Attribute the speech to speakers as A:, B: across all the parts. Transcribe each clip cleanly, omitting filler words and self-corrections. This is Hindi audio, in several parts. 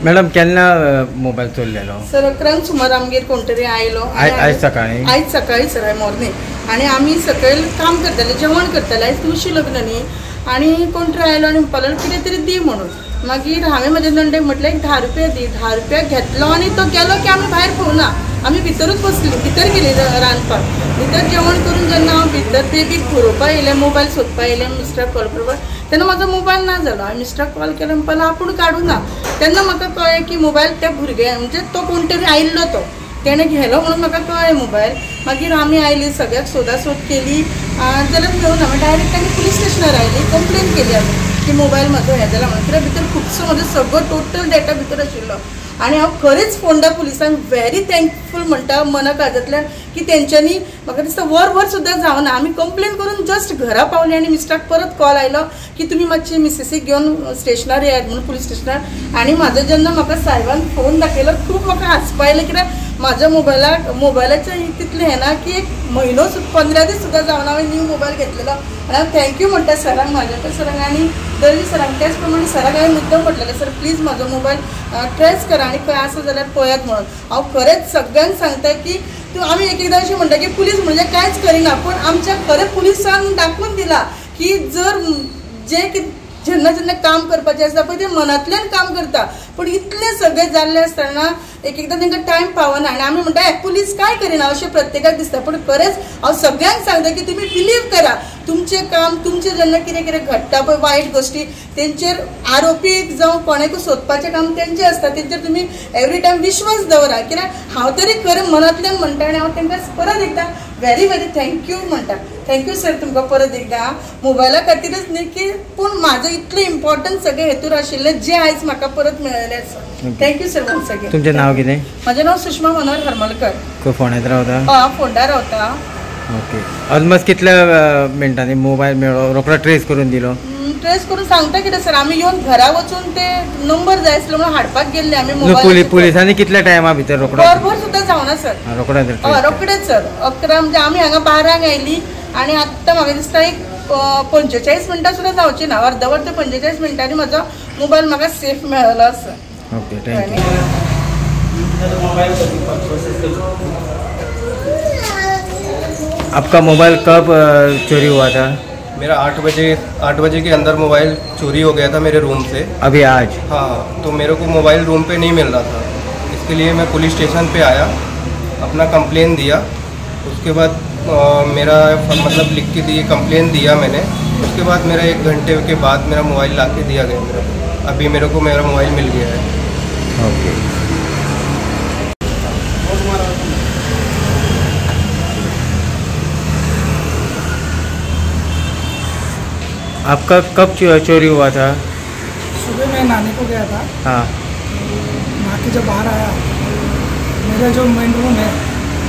A: मॅडम केन्ना मोबाईल चोरलेलो?
B: सर 11 सुमार आमगेर कोण तरी आयलो
A: आयज सकाळी
B: सर मॉर्निंग आणि आमी सकयल काम करताले, जेवण करताले. आयज तुळशी लग्न न्ही आणि कोण तरी आयलो आणि म्हणपाक लागलो कितें तरी दी म्हणून. मागीर हांवें म्हाज्या नंडेक म्हटलें 10 रुपया दी. 10 रुपया घेतलो आणि तो गेलो की आमी भायर पळोवना. आमी भितरूच बसली, भितर गेली रांदपाक. भितर जेवण करून जेन्ना हांव भितर बेबीक पळोवपाक येयलें, मोबायल सोदपाक येयलें मिस्टराक कॉल करपाक, तेन्ना म्हाजो मोबायल ना जालो. हांवें मिस्टराक कॉल केलो म्हणपाक आपूण काडूं ना. तेन्ना म्हाका कळ्ळें की मोबायल त्या भुरग्या म्हणजे तो कोण तरी आयिल्लो तो तेणें घेलो म्हणून म्हाका कळ्ळें मोबायल. मागीर आमी आयली, सगळ्याक सोदासोद केली. जाल्यार मेळून हांवें डायरेक्ट आमी पुलीस स्टेशनार आयली, कंप्लेन केली आमी की मोबायल म्हाजो हें जाला म्हणून. कित्याक भितर खुबसो म्हाजो सगळो टोटल डेटा भितर आशिल्लो. आणि हांव खरेंच फोंडा पुलिसांक व्हेरी थँकफूल म्हणटा मना काळजांतल्यान की तेंच्यांनी म्हाका दिसता वर सुद्दां जावना. आमी कंप्लेन करून जस्ट घरा पावली आणि मिस्टराक परत कॉल आयलो की तुमी मातशी मिसेसीक घेवन स्टेशनार येयात म्हणून पुलीस स्टेशनार. आणि म्हाजो जेन्ना म्हाका साहेबान फोन दाखयलो खूब म्हाका हांसपा आयलें. कित्याक म्हाज्या मोबायलाचें तितलें हें ना की 15 दीस सुद्दां जावना हांवें न्यू मोबायल घेतलेलो. आनी हांव थँक्यू म्हणटा सरांक, म्हाज्या सरांक आनी दर्जी सरांक. त्याच प्रमाणे सरांक हांवें मुद्दम म्हटलेलें सर प्लीज म्हाजो मोबायल ट्रेस करा आनी खंय आसा जाल्यार पळयात म्हणून. हांव खरेंच सगळ्यांक सांगता की आमी एकदां अशें म्हणटा की पुलीस म्हणजे कांयच करिना, पूण आमच्या खरें पुलिसांक दाखोवन दिला की जर जेन्ना काम करपाचें आसता पळय तें मनांतल्यान काम करता. पूण इतलें सगळें जाल्लें आसतना एकदां तांकां टायम पावना आनी आमी म्हणटा पुलीस काय करिना अशें प्रत्येकाक दिसता. पूण खरेंच हांव सगळ्यांक सांगता की तुमी बिलीव करा. तुमचें काम, तुमचें जेन्ना कितें घडटा पळय वायट गोश्टी, तेंचेर आरोपीक जावं कोणाकूय सोदपाचें काम तेंचें आसता. तेंचेर तुमी एवरी टायम विश्वास दवरा. कित्याक हांव तरी खरें मनांतल्यान म्हणटा आनी हांव तांकां परत एकदां व्हेरी थँक्यू म्हणटा. थँक्यू सर तुमकां परत एकदां मोबायला खातीरच न्ही की पूण म्हाजो इतलें इम्पॉर्टंट सगळें हेतूर आशिल्लें जें आयज म्हाका परत मेळ्ळें आसा. Thank you sir once again.
A: तुमचें नांव कितें?
B: म्हजें नांव सुषमा मनोहर हरमलकर.
A: खंय फोंड्यात रावता?
B: हांव फोंडा रावता.
A: ओके. ऑलमोस्ट कितल्या मिनटांनी मोबायल मेळ्ळो? रोखडो ट्रेस करून दिलो?
B: ट्रेस करून सांगता कितें सर, आमी येवन घरा वचून ते नंबर जाय आसलो म्हणून हाडपाक गेल्ले आमी मोबायल.
A: पुलिसांनी कितल्या टायमा भितर रोखडो?
B: बरोबर सुद्दां जावना सर. रोखडेच सर. 11 म्हणजे आमी हांगा 12 आयली आणि आत्तां म्हाका दिसता एक 45 मिनटां सुद्दां जावची ना. अर्दवर ते 45 मिनटांनी म्हाजो मोबायल म्हाका सेफ मेळ्ळो आसा.
A: Okay, thank you. आपका मोबाइल कब चोरी हुआ था?
C: मेरा 8 बजे के अंदर मोबाइल चोरी हो गया था मेरे रूम से.
A: अभी आज?
C: हाँ, तो मेरे को मोबाइल रूम पे नहीं मिल रहा था. इसके लिए मैं पुलिस स्टेशन पे आया, अपना कंप्लेन दिया. उसके बाद मेरा मतलब लिख के दिए कंप्लेन दिया मैंने. उसके बाद मेरा 1 घंटे के बाद मेरा मोबाइल ला के दिया गया मेरे को. अभी मेरे को मेरा मोबाइल मिल गया है.
A: ओके. आपका कब चोरी हुआ था?
D: सुबह मैं नहाने को गया था.
A: हाँ.
D: नहा के जब बाहर आया, मेरा जो मेन रूम है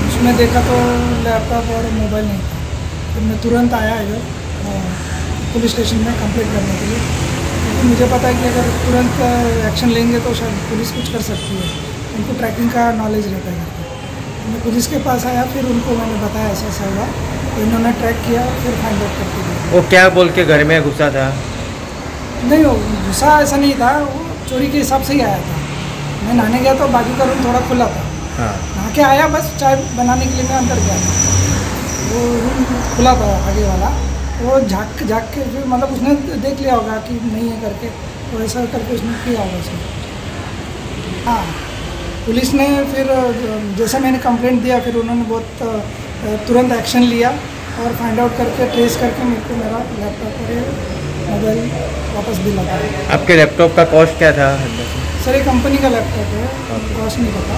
D: उसमें देखा तो लैपटॉप और मोबाइल नहीं था. फिर मैं तुरंत आया इधर पुलिस स्टेशन में कंप्लेंट करने के लिए, क्योंकि मुझे पता है कि अगर तुरंत एक्शन लेंगे तो शायद पुलिस कुछ कर सकती है. उनको ट्रैकिंग का नॉलेज रहता है. मैं पुलिस के पास आया, फिर उनको मैंने बताया ऐसा ऐसा हुआ. इन्होंने ट्रैक किया, फिर फाइंड आउट करके दिया.
A: वो क्या बोल के घर में घुसा था?
D: नहीं, वो घुसा ऐसा नहीं था. वो चोरी के हिसाब से ही आया था. मैं नहाने गया तो बाजू का रूम थोड़ा खुला था.
A: हाँ.
D: नहा के आया, बस चाय बनाने के लिए मैं अंदर गया था. वो रूम खुला था आगे वाला. वो झाँक के फिर मतलब उसने देख लिया होगा कि नहीं है करके, तो ऐसा करके उसने किया होगा उसने. हाँ, पुलिस ने फिर जैसे मैंने कंप्लेंट दिया, फिर उन्होंने बहुत तुरंत एक्शन लिया और फाइंड आउट करके ट्रेस करके मेरे को मेरा लैपटॉप और मोबाइल वापस दिला था.
A: आपके लैपटॉप का कॉस्ट क्या था?
D: सर, ये कंपनी का लैपटॉप है, कॉस्ट नहीं पता.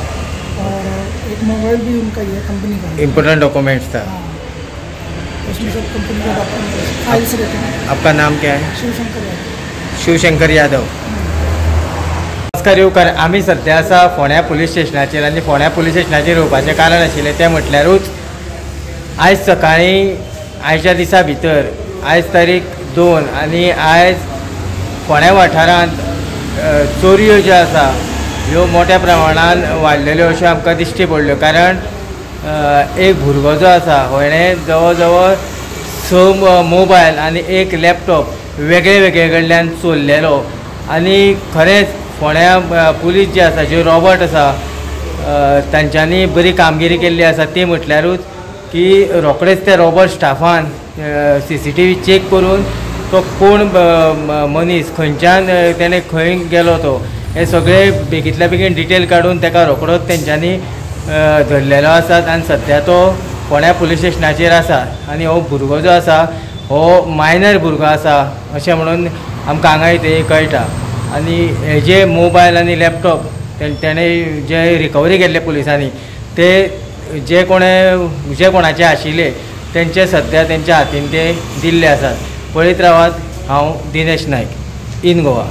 D: और एक मोबाइल भी उनका ही है, कंपनी का.
A: इम्पोर्टेंट डॉक्यूमेंट्स था?
D: हाँ, उसमें सब कंपनी का डॉक्यूमेंट फाइल्स रहते हैं.
A: आपका नाम क्या है?
D: शिवशंकर यादव.
A: शिवशंकर यादव. नमस्कार येवकार. आमी सध्या आसा फोंड्या पुलीस स्टेशनाचेर आनी फोंड्या पुलीस स्टेशनाचेर येवपाचें कारण आशिल्लें तें म्हटल्यारूच आयज सकाळीं आयच्या दिसा भितर आयज तारीख 2 आनी आयज फोंड्या वाठारांत चोरयो ज्यो आसा ह्यो मोठ्या प्रमाणान वाडलेल्यो अश्यो आमकां दिश्टी पडल्यो. कारण एक भुरगो जो आसा हेणें जवळ जवळ 6 मोबायल आनी 1 लॅपटॉप वेगळे वेगळे कडल्यान चोरलेलो. आनी खरेंच फोंड्या पुलीस जे आसा जे रॉबर्ट आसा तांच्यांनी बरी कामगिरी केल्ली आसा ती म्हटल्यारूच की रोखडेच त्या रॉबर्ट स्टाफान CCTV चेक करून तो कोण मनीस खंयच्यान तेणे खंय गेलो तो हे सगळे बेगींतल्या बेगीन डिटेल काडून ताका रोखडोच तेंच्यांनी धरलेलो आसात आनी सद्या तो फोंड्या पुलीस स्टेशनाचेर आसा आनी हो भुरगो जो आसा हो मायनर भुरगो आसा अशें म्हणून आमकां हांगा इथे कळटा आनी हे जे मोबायल आनी लॅपटॉप तेणे जे रिकवरी केल्ले पुलिसांनी ते जे कोणाचे आशिल्ले तेंचे सद्या तेंच्या हातीन ते दिल्ले आसात. पळयत रावात. हांव दिनेश नायक, इन गोवा.